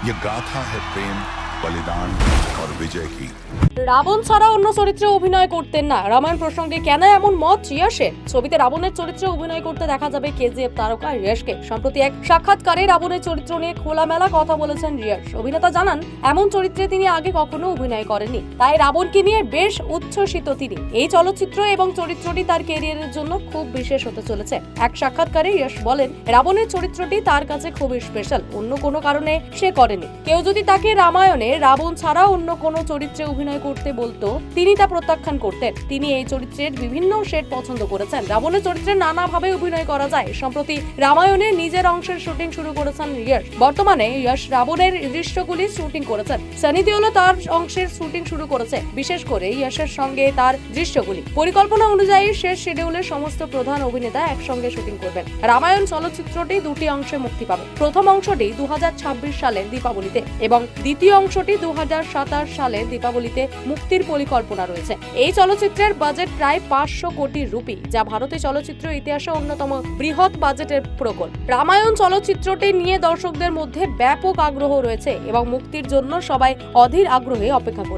ये गाथा है प्रेम, बलिदान और विजय की। রাবণ ছাড়া অন্য চরিত্রে অভিনয় করতেন না। রামায়ণ প্রসঙ্গে কেন এমন মত যশের? ছবিতে রাবণের চরিত্রে অভিনয় করতে দেখা যাবে কেজিএফ তারকা যশকে। সম্প্রতি এক সাক্ষাৎকারে রাবণের চরিত্র নিয়ে খোলামেলা কথা বলেছেন যশ। অভিনেতা জানান, এমন চরিত্রে তিনি আগে কখনো অভিনয় করেননি, তাই রাবণকে নিয়ে বেশ উচ্ছ্বসিত তিনি। এই চলচ্চিত্র এবং চরিত্রটি তার ক্যারিয়ারের জন্য খুব বিশেষ হতে চলেছে। এক সাক্ষাৎকারে যশ বলেন, রাবণের চরিত্রটি তার কাছে খুবই স্পেশাল, অন্য কোনো কারণে সে করেনি। কেউ যদি তাকে রামায়ণে রাবণ ছাড়া অন্য কোনো চরিত্রে অভিনয় করতে বলতো, তিনি তা প্রত্যাখ্যান করতেন। তিনি এই চরিত্রের বিভিন্ন শেড পছন্দ করেছেন। রাবণের চরিত্রে নানাভাবে অভিনয় করা যায়। সম্প্রতি রামায়ণে নিজের অংশের শুটিং শুরু করেছেন যশ। বর্তমানে যশ রাবণের দৃশ্যগুলি শুটিং করেছেন। সানি দেওলও তার অংশের শুটিং শুরু করেছে। বিশেষ করে যশের সঙ্গে তার দৃশ্যগুলি পরিকল্পনা অনুযায়ী শেষ শিডিউলে সমস্ত প্রধান অভিনেতা একসঙ্গে শুটিং করবেন। রামায়ণ চলচ্চিত্রটি দুটি অংশে মুক্তি পাবে। প্রথম অংশটি 2026 সালের দীপাবলিতে এবং দ্বিতীয় অংশটি 2027 সালের দীপাবলিতে মুক্তির পরিকল্পনা রয়েছে। এই চলচ্চিত্রের বাজেট প্রায় 500 কোটি রুপি, যা ভারতীয় চলচ্চিত্র ইতিহাসে অন্যতম বৃহৎ বাজেটের প্রকল্প। রামায়ণ চলচ্চিত্রটি নিয়ে দর্শকদের মধ্যে ব্যাপক আগ্রহ রয়েছে এবং মুক্তির জন্য সবাই অধীর আগ্রহে অপেক্ষা করছে।